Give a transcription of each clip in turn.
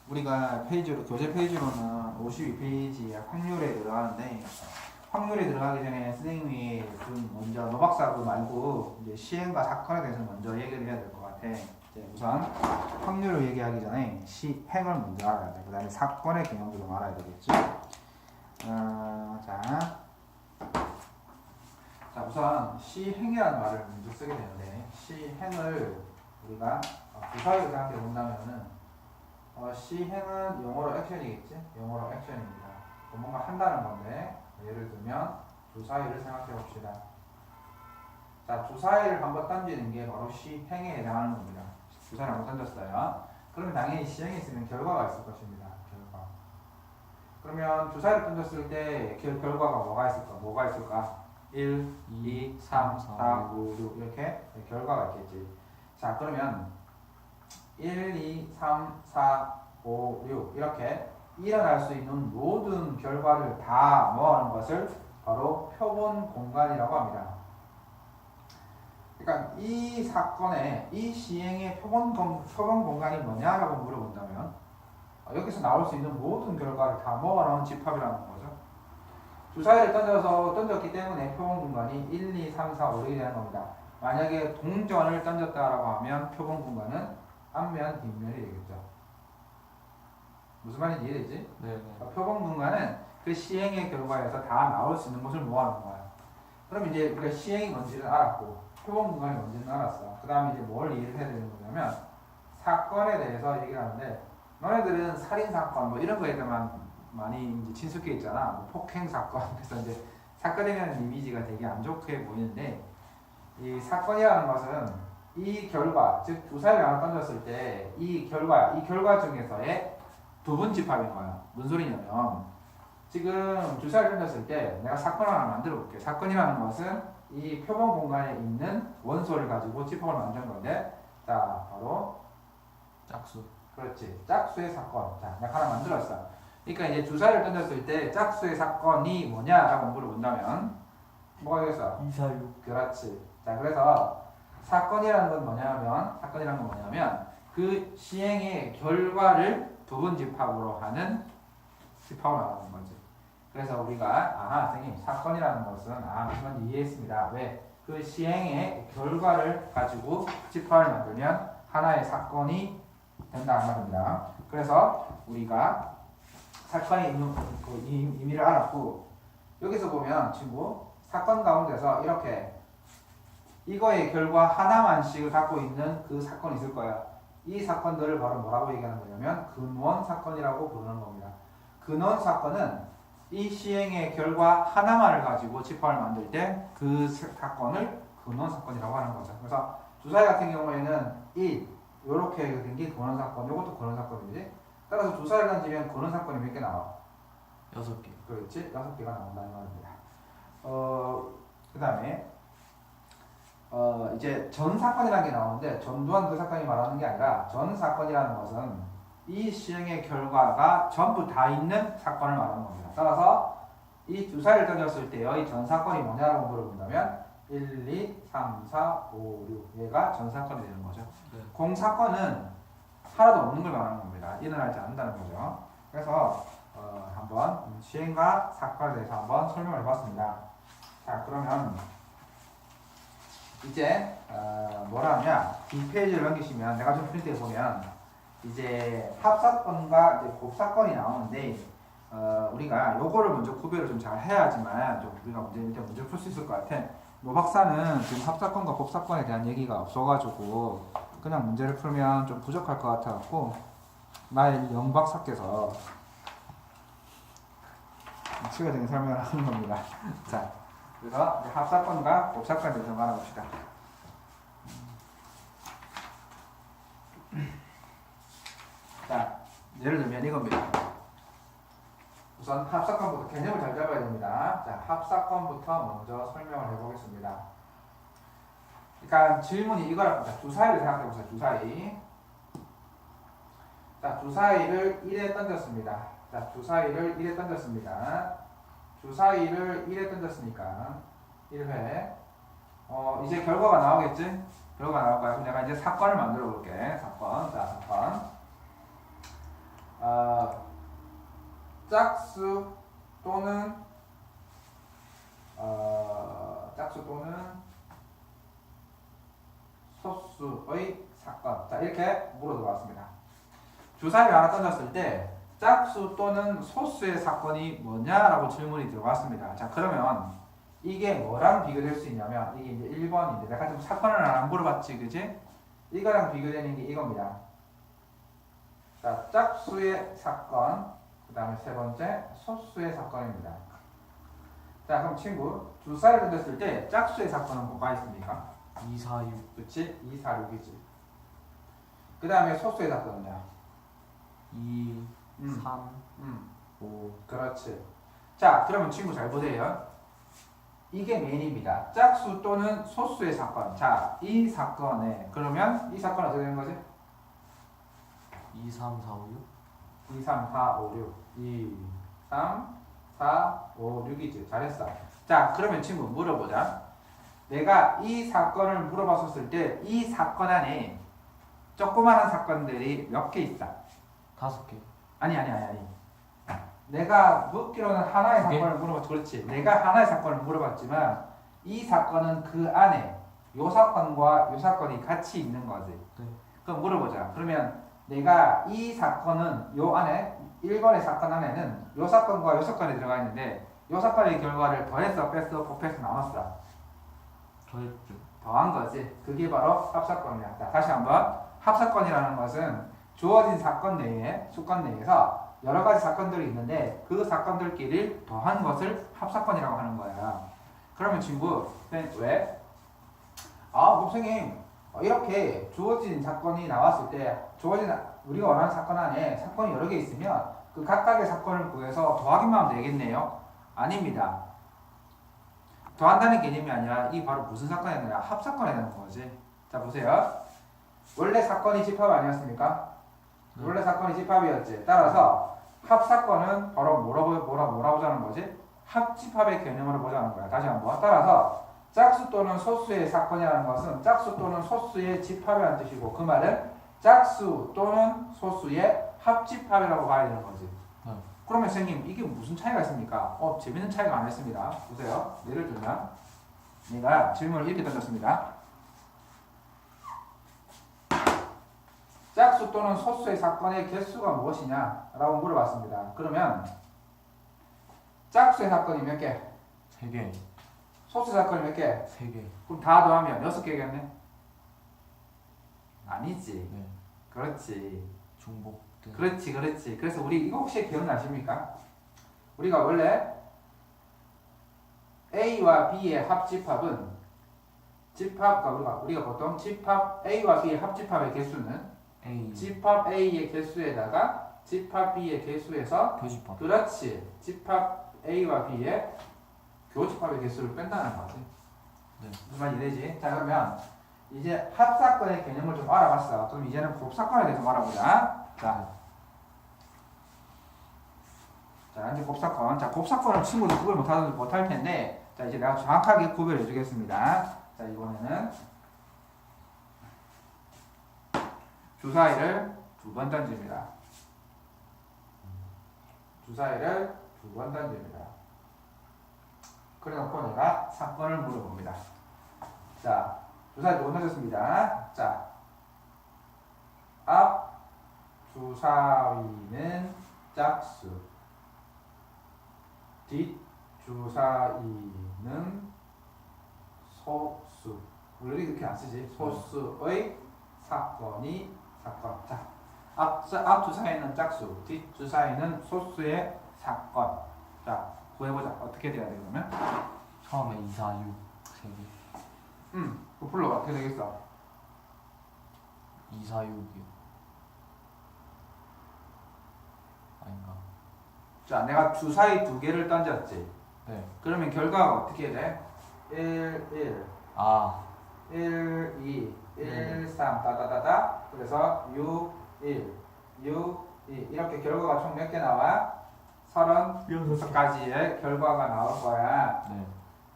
우리가 페이지로 교재 페이지로는 52페이지에 확률에 들어가는데 확률에 들어가기 전에 선생님이 좀 먼저 노박사 그 말고 이제 시행과 사건에 대해서 먼저 얘기를 해야 될 것 같아. 이제 우선 확률을 얘기하기 전에 시행을 먼저 알아야 돼. 그다음에 사건의 개념도 좀 알아야 되겠지. 자 우선 시행이라는 말을 먼저 쓰게 되는데 시행을 우리가 부사로 생각해 본다면은 시행은 영어로 액션이겠지? 영어로 액션입니다. 뭔가 한다는 건데 예를 들면 주사위를 생각해 봅시다. 자 주사위를 한번 던지는 게 바로 시행에 해당하는 겁니다. 주사위를 한번 던졌어요. 그러면 당연히 시행에 있으면 결과가 있을 것입니다. 결과. 그러면 주사위를 던졌을 때 결과가 뭐가 있을까? 1, 2, 3, 4, 5, 6 이렇게 결과가 있겠지. 자 그러면 1, 2, 3, 4, 5, 6 이렇게 일어날 수 있는 모든 결과를 다 모아놓은 것을 바로 표본 공간이라고 합니다. 그러니까 이 사건의 이 시행의 표본 공간이 뭐냐라고 물어본다면 여기서 나올 수 있는 모든 결과를 다 모아놓은 집합이라는 거죠. 주사위를 던졌기 때문에 표본 공간이 1, 2, 3, 4, 5, 6이 되는 겁니다. 만약에 동전을 던졌다라고 하면 표본 공간은 앞면, 뒷면이 되겠죠. 무슨 말인지 이해되지? 네. 표본 공간은 그 시행의 결과에서 다 나올 수 있는 것을 모아놓은 거야. 그럼 이제 우리가 시행이 뭔지를 알았고 표본 공간이 뭔지는 알았어. 그 다음에 이제 뭘 이해를 해야 되는 거냐면 사건에 대해서 얘기를 하는데 너네들은 살인 사건 뭐 이런 거에만 많이 이제 친숙해 있잖아. 뭐 폭행 사건. 그래서 이제 사건에 대한 이미지가 되게 안 좋게 보이는데 이 사건이라는 것은 이 결과, 즉 주사위를 하나 던졌을 때 이 결과 중에서의 부분 집합인 거야. 무슨 소리냐면 지금 주사위를 던졌을 때 내가 사건을 하나 만들어 볼게. 사건이라는 것은 이 표본 공간에 있는 원소를 가지고 집합을 만든 건데 자 바로 짝수. 그렇지. 짝수의 사건. 자 내가 하나 만들었어. 그러니까 이제 주사위를 던졌을 때 짝수의 사건이 뭐냐라고 물어본다면 뭐가 되겠어? 2, 4, 6. 그렇지. 자 그래서 사건이라는 건 뭐냐면 그 시행의 결과를 부분 집합으로 하는 집합을 말하는 거지. 그래서 우리가 선생님 사건이라는 것은 무슨 이해했습니다. 왜? 그 시행의 결과를 가지고 집합을 만들면 하나의 사건이 된다 그 말입니다. 그래서 우리가 사건의 의미를 알았고 여기서 보면 친구 사건 가운데서 이렇게 이거의 결과 하나만씩을 갖고 있는 그 사건이 있을 거야. 이 사건들을 바로 뭐라고 얘기하는 거냐면 근원 사건이라고 부르는 겁니다. 근원 사건은 이 시행의 결과 하나만을 가지고 집합을 만들 때 그 사건을 근원 사건이라고 하는 거죠. 그래서 주사위 같은 경우에는 1 이렇게 된 게 근원 사건, 이것도 근원 사건이지. 따라서 주사위를 던지면 근원 사건이 몇 개 나와? 6개. 그렇지? 6개가 나온다는 말입니다. 그 다음에 이제 전 사건이라는 게 나오는데 전두환 그 사건이 말하는 게 아니라 전 사건이라는 것은 이 시행의 결과가 전부 다 있는 사건을 말하는 겁니다. 따라서 이 주사위를 던졌을 때요, 이 전 사건이 뭐냐라고 물어본다면 1, 2, 3, 4, 5, 6 얘가 전 사건이 되는 거죠. 네. 공 사건은 하나도 없는 걸 말하는 겁니다. 일어나지 않는다는 거죠. 그래서 한번 시행과 사건에 대해서 한번 설명을 해봤습니다. 자 그러면 이제 뭐라 하냐 뒷페이지를 넘기시면 내가 좀 프린트해 보면 이제 합사건과 이제 곱사건이 나오는데 우리가 요거를 먼저 구별을 좀 잘 해야지만 좀 우리가 문제를 풀 수 있을 것 같아. 노 박사는 지금 합사건과 곱사건에 대한 얘기가 없어가지고 그냥 문제를 풀면 좀 부족할 것 같아갖고 나의 영 박사께서 추가적인 설명을 하는 겁니다. 자. 그래서 이제 합사건과 곱사건에 대해서 알아봅시다. 자, 예를 들면 이겁니다. 우선 합사건부터 개념을 잘 잡아야 됩니다. 자, 합사건부터 먼저 설명을 해보겠습니다. 그러니까 질문이 이거랍니다. 주사위를 생각해보세요. 주사위. 자, 주사위를 1에 던졌습니다. 자, 주사위를 1에 던졌습니다. 주사위를 1에 던졌으니까 1회 이제 결과가 나오겠지? 결과가 나올 거야. 그럼 내가 이제 사건을 만들어 볼게. 사건. 자, 사건. 짝수 또는 소수의 사건. 자, 이렇게 물어봤습니다. 주사위를 하나 던졌을 때 짝수 또는 소수의 사건이 뭐냐라고 질문이 들어왔습니다. 자, 그러면 이게 뭐랑 비교될 수 있냐면 이게 이제 1번인데 내가 지금 사건을 안 물어봤지, 그지? 이거랑 비교되는 게 이겁니다. 자, 짝수의 사건, 그 다음에 세 번째 소수의 사건입니다. 자, 그럼 친구 주사위를 던졌을 때 짝수의 사건은 뭐가 있습니까? 2, 4, 6. 그치? 2, 4, 6이지. 그 다음에 소수의 사건은요? 2, 3, 음, 5. 그렇지. 자, 그러면 친구 잘 보세요. 이게 메인입니다. 짝수 또는 소수의 사건. 자, 이 사건에 그러면 이 사건은 어떻게 되는 거지? 2, 3, 4, 5, 6. 2, 3, 4, 5, 6. 2, 3, 4, 5, 6이지. 잘했어. 자, 그러면 친구 물어보자. 내가 이 사건을 물어봤었을 때 이 사건 안에 조그마한 사건들이 몇 개 있다. 5개. 아니. 내가 묻기로는 하나의 두 개? 사건을 물어봤지. 그렇지. 내가 하나의 사건을 물어봤지만 이 사건은 그 안에 요 사건과 요 사건이 같이 있는 거지. 네. 그럼 물어보자. 그러면 내가 이 사건은 요 안에 1번의 사건 안에는 요 사건과 요 사건이 들어가 있는데 요 사건의 결과를 더했어, 뺐어, 곱해서 나눴어. 더했죠. 더한 거지. 그게 바로 합사건이야. 자, 다시 한번. 합사건이라는 것은 주어진 사건 내에, 수건 내에서 여러 가지 사건들이 있는데 그 사건들끼리 더한 것을 합사건이라고 하는 거야. 그러면 친구, 왜? 목사님, 이렇게 주어진 사건이 나왔을 때 주어진 우리가 원하는 사건 안에 사건이 여러 개 있으면 그 각각의 사건을 구해서 더하기만 하면 되겠네요? 아닙니다. 더한다는 개념이 아니라 이 바로 무슨 사건이 되냐? 합사건이 되는 거지. 자, 보세요. 원래 사건이 집합 아니었습니까? 원래 사건이 집합이었지. 따라서 합사건은 바로 뭐라 보자는 거지? 합집합의 개념으로 보자는 거야. 다시 한번. 따라서 짝수 또는 소수의 사건이라는 것은 짝수 또는 소수의 집합이라는 뜻이고 그 말은 짝수 또는 소수의 합집합이라고 봐야 되는 거지. 그러면 선생님 이게 무슨 차이가 있습니까? 재밌는 차이가 안 있습니다. 보세요. 예를 들면 내가 질문을 이렇게 던졌습니다. 짝수 또는 소수의 사건의 개수가 무엇이냐? 라고 물어봤습니다. 그러면 짝수의 사건이 몇 개? 3개. 소수 사건이 몇 개? 3개. 그럼 다 더하면 6개겠네? 아니지. 네. 그렇지. 중복. 그렇지. 그래서 우리 이거 혹시 기억나십니까? 우리가 원래 A와 B의 합집합은 우리가 보통 집합 A와 B의 합집합의 개수는 A. 집합 A의 개수에다가 집합 B의 개수에서 교집합. 그렇지. 집합 A와 B의 교집합의 개수를 뺀다는 거지. 네. 무슨 말이 되지? 자, 그러면 이제 합사건의 개념을 좀 알아봤어. 그럼 이제는 곱사건에 대해서 알아보자. 자, 이제 곱사건. 자, 곱사건을 친구들 구별 못할 텐데, 자, 이제 내가 정확하게 구별해 주겠습니다. 자, 이번에는 주사위를 2번 던집니다. 주사위를 2번 던집니다. 그래놓고 내가 사건을 물어봅니다. 자, 주사위 2번 던졌습니다. 자, 앞 주사위는 짝수, 뒷 주사위는 소수. 원래 이렇게 안 쓰지. 소수의 사건이 사건. 자, 앞 주사위는 짝수, 뒷 주사위는 소수의 사건. 자, 구해보자. 어떻게 돼야 돼 그러면? 처음에 2, 4, 6. 3개. 그 불러 어떻게 되겠어? 2, 4, 6이요. 아닌가? 자, 내가 주사위 2개를 던졌지. 네. 그러면 결과가 어떻게 돼? 1, 1, 아. 1, 2, 1, 3, 다다다다. 그래서 6, 1, 6, 2. 이렇게 결과가 총 몇 개 나와? 36가지의 결과가 나올 거야. 네.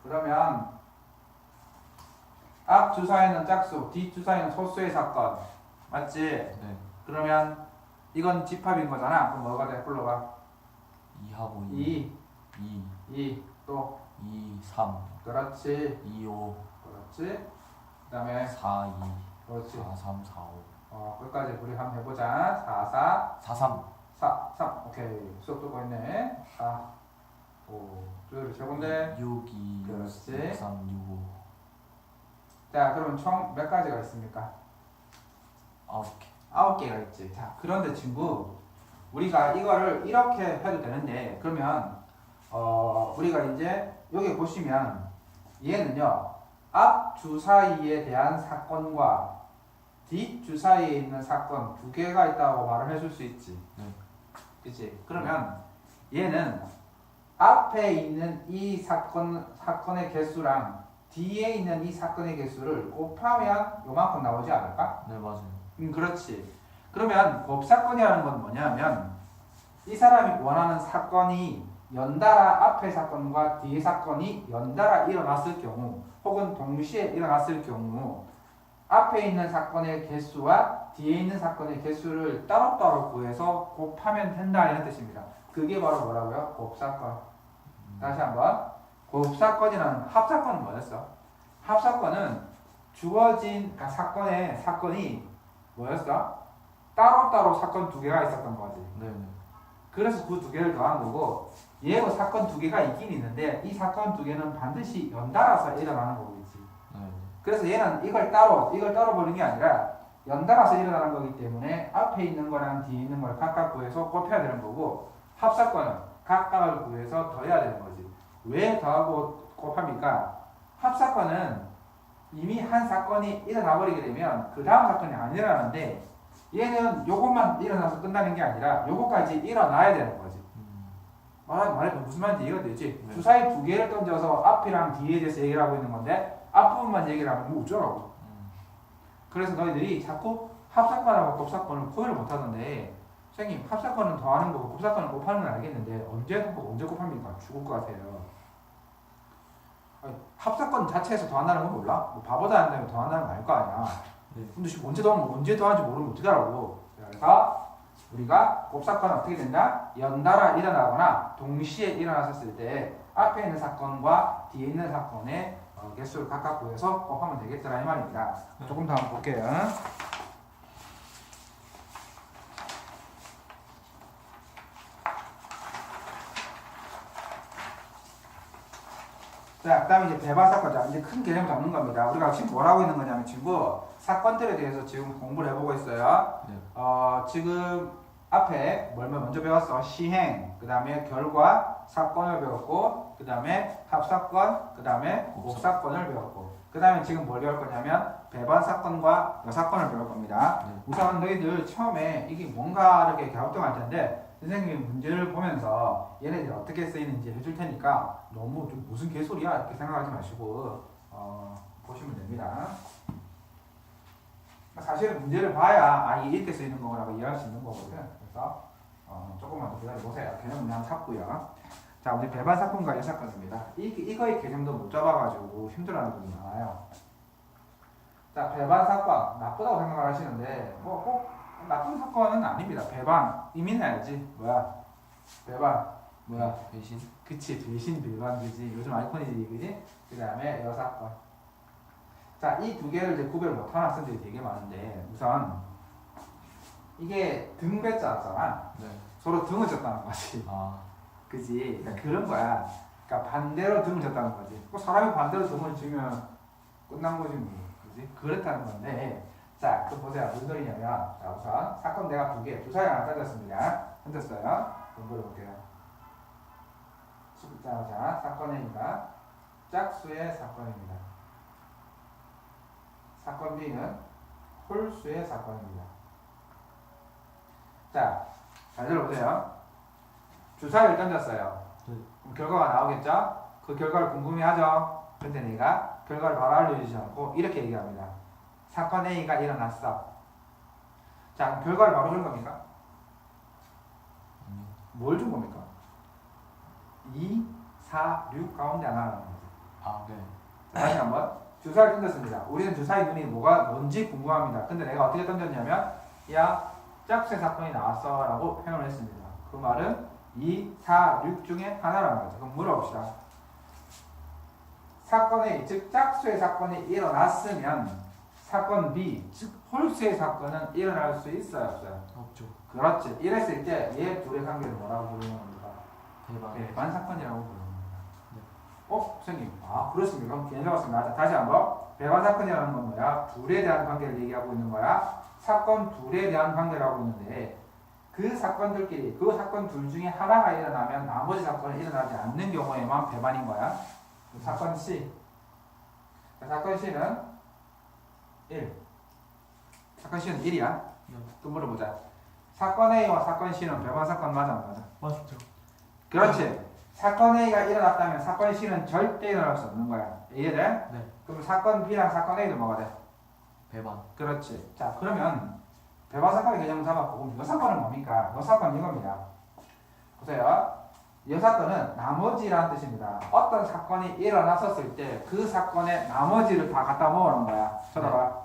그러면 앞 주사위는 짝수, 뒷 주사위는 소수의 사건. 맞지? 네. 그러면 이건 집합인 거잖아. 그럼 뭐가 돼? 불러봐. 2하고 2, 2, 2, 또 2, 3, 그렇지, 2, 5, 그렇지. 그 다음에 4, 2, 그렇지. 4, 3, 4, 5. 끝까지 우리 한번 해보자. 4, 4, 4, 3. 4, 3. 오케이. 수업 듣고 있네. 4, 5. 둘, 세군데. 6, 2, 6, 그렇지. 6, 3, 6, 5. 자, 그러면 총 몇 가지가 있습니까? 9개. 9개가 있지. 자, 그런데 친구, 우리가 이거를 이렇게 해도 되는데, 그러면, 우리가 이제 여기 보시면, 얘는요, 앞 주사위에 대한 사건과 뒷 주사위에 있는 사건 두 개가 있다고 말을 해줄 수 있지. 네. 그치? 그러면 얘는 앞에 있는 이 사건의 개수랑 뒤에 있는 이 사건의 개수를 곱하면 요만큼 나오지 않을까? 네, 맞아요. 그렇지. 그러면 곱사건이라는 건 뭐냐면 이 사람이 원하는 사건이 연달아 앞의 사건과 뒤의 사건이 연달아 일어났을 경우 혹은 동시에 일어났을 경우 앞에 있는 사건의 개수와 뒤에 있는 사건의 개수를 따로따로 구해서 곱하면 된다 이런 뜻입니다. 그게 바로 뭐라고요? 곱사건. 다시 한번. 곱사건이라는 합사건은 뭐였어? 합사건은 주어진 그러니까 사건이 뭐였어? 따로따로 사건 두 개가 있었던 거지. 네, 네. 그래서 그 두 개를 더한 거고 얘가 사건 두 개가 있긴 있는데 이 사건 두 개는 반드시 연달아서 일어나는 거겠지. 네. 그래서 얘는 이걸 따로 버리는 게 아니라 연달아서 일어나는 거기 때문에 앞에 있는 거랑 뒤에 있는 걸 각각 구해서 곱해야 되는 거고 합사건은 각각을 구해서 더해야 되는 거지. 왜 더하고 곱합니까? 합사건은 이미 한 사건이 일어나 버리게 되면 그 다음 사건이 안 일어나는데 얘는 요것만 일어나서 끝나는 게 아니라 요것까지 일어나야 되는 거지. 말해 무슨 말인지 이해가 되지? 네. 주사위 두 개를 던져서 앞이랑 뒤에 대해서 얘기를 하고 있는 건데 앞부분만 얘기를 하면 뭐 어쩌라고. 그래서 너희들이 자꾸 합사건하고 곱사건을 구별을 못하던데 선생님 합사건은 더하는 거고 곱사건은 곱하는 건 알겠는데 언제 곱하고 언제 곱합니까? 죽을 것 같아요. 아니, 합사건 자체에서 더한다는 건 몰라? 뭐 바보다 한다면 더한다는 건 알 거 아니야. 네. 근데 지금 언제 더하는지 모르면 어떻게 하라고. 그래서 우리가 곱사건은 어떻게 된다? 연달아 일어나거나 동시에 일어났을 때 앞에 있는 사건과 뒤에 있는 사건의 개수를 각각 구해서 곱하면 되겠더라 이 말입니다. 네. 조금 더 한번 볼게요. 자, 그 다음에 이제 배반 사건. 자, 이제 큰 개념 잡는 겁니다. 우리가 지금 뭘 하고 있는 거냐면 친구 사건들에 대해서 지금 공부를 해보고 있어요. 네. 지금 앞에 뭘 먼저 배웠어? 시행, 그 다음에 결과, 사건을 배웠고, 그 다음에 합사건, 그 다음에 곱사건을 배웠고, 그 다음에 지금 뭘 배울 거냐면 배반 사건과 여사건을 배울 겁니다. 네. 우선 너희들 처음에 이게 뭔가 이렇게 갸우뚱할 텐데 선생님이 문제를 보면서 얘네들이 어떻게 쓰이는지 해줄 테니까 너무 좀 무슨 개소리야 이렇게 생각하지 마시고 보시면 됩니다. 사실은 문제를 봐야 이게 이렇게 쓰이는 거라고 이해할 수 있는 거거든. 그래서 조금만 더 기다려보세요. 개념 그냥 잡고요. 자, 우리 배반 사건과 여사건입니다. 이거의 개념도 못 잡아가지고 힘들어하는 분이 많아요. 자, 배반 사건 나쁘다고 생각을 하시는데 뭐 꼭 나쁜 사건은 아닙니다. 배반 의미는 알지? 뭐야? 배반 뭐야? 배신. 그치, 배신 배반 그지. 요즘 아이콘이지 그지? 그 다음에 여사건. 자, 이 두 개를 이제 구별 못하는 학생들이 되게 많은데 우선 이게 등배자잖아. 네. 서로 등을 졌다는 거지. 아, 그지? 그러니까 그런 거야. 그러니까 반대로 등을 졌다는 거지. 뭐 사람이 반대로 등을 지면 끝난 거지 뭐. 그지? 그렇다는 건데 자, 그 보세요. 무슨 소리냐면 자, 우선 사건 내가 두 개, 주사위 하나 던졌습니다. 던졌어요. 공부해 볼게요. 자, 사건 A가 짝수의 사건입니다. 사건 B는 홀수의 사건입니다. 자, 잘 들어보세요. 주사위를 던졌어요. 그럼 결과가 나오겠죠? 그 결과를 궁금해하죠? 근데 내가 결과를 바로 알려주지 않고 이렇게 얘기합니다. 사건 A가 일어났어. 자, 그럼 결과를 바로 준 겁니까? 아니요. 뭘 준 겁니까? 2, 4, 6 가운데 하나라는 거지. 아, 네. 다시 한번 주사위를 던졌습니다. 우리는 주사위 눈이 뭔지 궁금합니다. 근데 내가 어떻게 던졌냐면 야, 짝수의 사건이 나왔어 라고 표현을 했습니다. 그 말은 2, 4, 6 중에 하나란 거죠. 그럼 물어봅시다. 사건의 즉 짝수의 사건이 일어났으면 사건 B 즉 홀수의 사건은 일어날 수 있어요 없어요? 없죠. 그렇지. 이랬을 때 얘 둘의 관계를 뭐라고 부르는 겁니까? 대박. 배반 사건이라고 부르는 겁니다. 네. 선생님. 아 그렇습니까? 그럼 괜히 적었습니다. 다시 한번. 배반 사건이라는 건 뭐야? 둘에 대한 관계를 얘기하고 있는 거야. 사건 둘에 대한 관계를 하고 있는데 그 사건들끼리 그 사건 둘 중에 하나가 일어나면 나머지 사건이 일어나지 않는 경우에만 배반인 거야. 사건 C. 사건 C는 1. 사건 C는 1이야. 또 물어보자. 사건 A와 사건 C는 배반 사건 맞아 안 맞아? 맞죠. 그렇지. 사건 A가 일어났다면 사건 C는 절대 일어날 수 없는 거야. 이해돼? 네. 그럼 사건 B랑 사건 A도 뭐가 돼? 배반. 그렇지. 자 그러면 배반 사건의 개념을 잡았고 그럼 이 사건은 뭡니까? 이 사건은 이겁니다. 보세요. 이 사건은 나머지라는 뜻입니다. 어떤 사건이 일어났었을 때 그 사건의 나머지를 다 갖다 모으는 거야. 쳐다봐.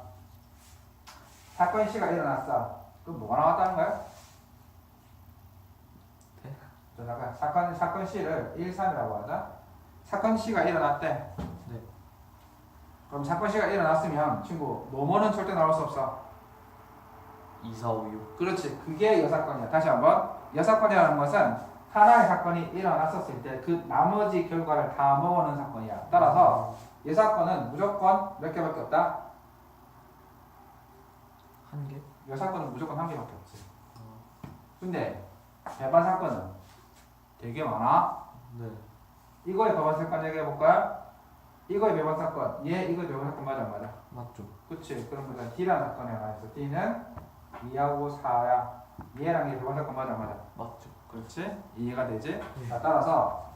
사건 C가 일어났어. 그럼 뭐가 나왔다는 거야? 네. 저다가 사건 C를 1, 3이라고 하자. 사건 C가 일어났대. 네. 그럼 사건 C가 일어났으면 친구 뭐뭐는 절대 나올 수 없어. 2, 4, 5, 6. 그렇지. 그게 여사건이야. 다시 한번. 여사건이라는 것은 하나의 사건이 일어났었을 때 그 나머지 결과를 다 모으는 사건이야. 따라서 여사건은 무조건 몇 개밖에 없다? 한 개? 여사건은 무조건 한 개밖에 없지. 근데 배반 사건은 되게 많아. 네. 이거의 배반 사건 얘기해볼까요? 이거의 배반 사건. 이거의 배반 사건 맞아 안 맞아? 맞죠. 그치. 그럼 일단 D라는 사건이 하나 있어. D는 2하고 4야. 얘랑 얘 배반 사건 맞아 안 맞아? 맞죠. 그렇지? 이해가 되지? 네. 자, 따라서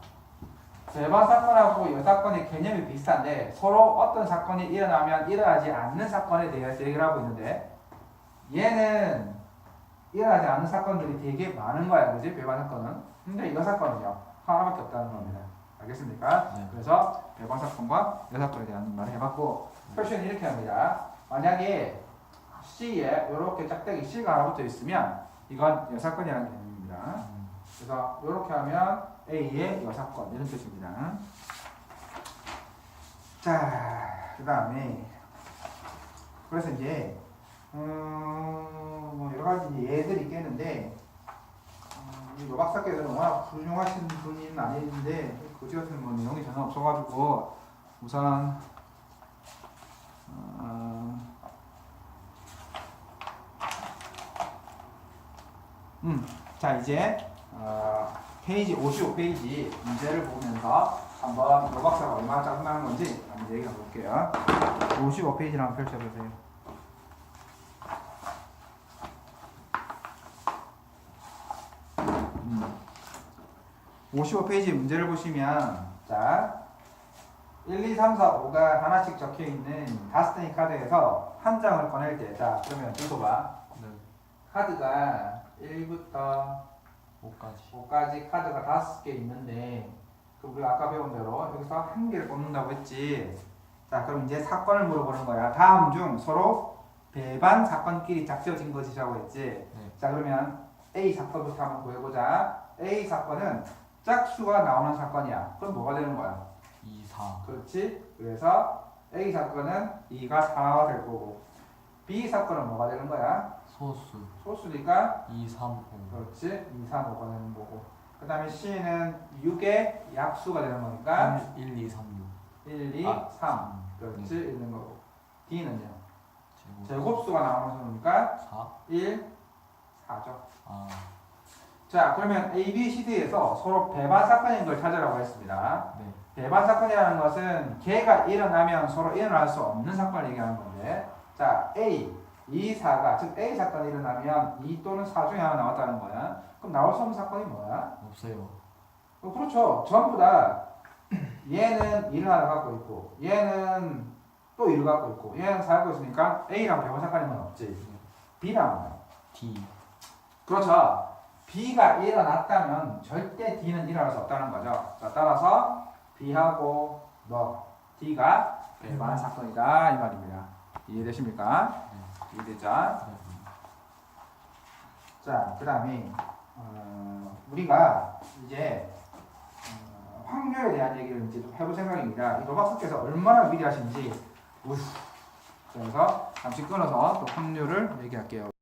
배반 사건하고 여사건의 개념이 비슷한데 서로 어떤 사건이 일어나면 일어나지 않는 사건에 대해서 얘기를 하고 있는데 얘는 일어나지 않는 사건들이 되게 많은 거야. 그지? 배반 사건은. 근데 여사건은요. 하나밖에 없다는 겁니다. 알겠습니까? 네. 그래서 배반 사건과 여사건에 대한 말을 해봤고 표시는 이렇게 합니다. 만약에 C에 이렇게 짝대기 C가 하나 붙어 있으면 이건 여사건이라는 개념입니다. 그래서 이렇게 하면 A의 여사건 이런 뜻입니다. 자, 그 다음에 그래서 이제 뭐 여러 가지 이제 예들이 있겠는데 이 박사께서는 워낙 훌륭하신 분은 아닌데 거지 같은 뭐 내용이 전혀 없어가지고 우선 자 이제 페이지 55페이지 문제를 보면서 한번 여 박사가 얼마나 짜증나는 건지 한번 얘기해 볼게요. 55페이지를 한번 펼쳐보세요. 55페이지 문제를 보시면 자 1, 2, 3, 4, 5가 하나씩 적혀있는 5장의 카드에서 한 장을 꺼낼 때 자 그러면 읽어봐. 네. 카드가 1부터 5까지. 5까지 카드가 5개 있는데 그 우리가 아까 배운 대로 여기서 한 개를 뽑는다고 했지. 자 그럼 이제 사건을 물어보는 거야. 다음 중 서로 배반 사건끼리 짝지어진 것이라고 했지. 네. 자 그러면 A 사건부터 한번 구해보자. A 사건은 짝수가 나오는 사건이야. 그럼 뭐가 되는 거야? 2, 4. 그렇지. 그래서 A 사건은 2가 4가 될 거고 B 사건은 뭐가 되는 거야? 소수. 소수니까 2, 3, 5. 그렇지. 2, 3, 5가 되는 거고 그 다음에 C는 6의 약수가 되는 거니까 1, 2, 3, 6. 1, 2, 3 그렇지. 있는 거고 D는요? 제곱. 제곱수가 나오는 수니까 4. 1, 4죠. 아. 자 그러면 A, B, C, D에서 서로 배반 사건인 걸 찾으라고 했습니다. 네. 배반 사건이라는 것은 걔가 일어나면 서로 일어날 수 없는 사건을 얘기하는 건데 자 A, 2, 4가 즉 A 사건이 일어나면 2 또는 4 중에 하나 나왔다는 거야. 그럼 나올 수 없는 사건이 뭐야? 없어요. 그렇죠. 전부 다 얘는 1을 하나 갖고 있고 얘는 또 1을 갖고 있고 얘는 4를 갖고 있으니까 A랑 배반 사건인 건 없지. B랑 D. 그렇죠. B가 일어났다면 절대 D는 일어날 수 없다는 거죠. 자, 따라서 B하고 뭐 D가 배반 사건이다 이 말입니다. 이해되십니까? 이해되죠? 자, 그 다음에 우리가 이제 확률에 대한 얘기를 이제 좀 해볼 생각입니다. 이 로박사께서 얼마나 위대하신지. 그래서 잠시 끊어서 또 확률을 얘기할게요.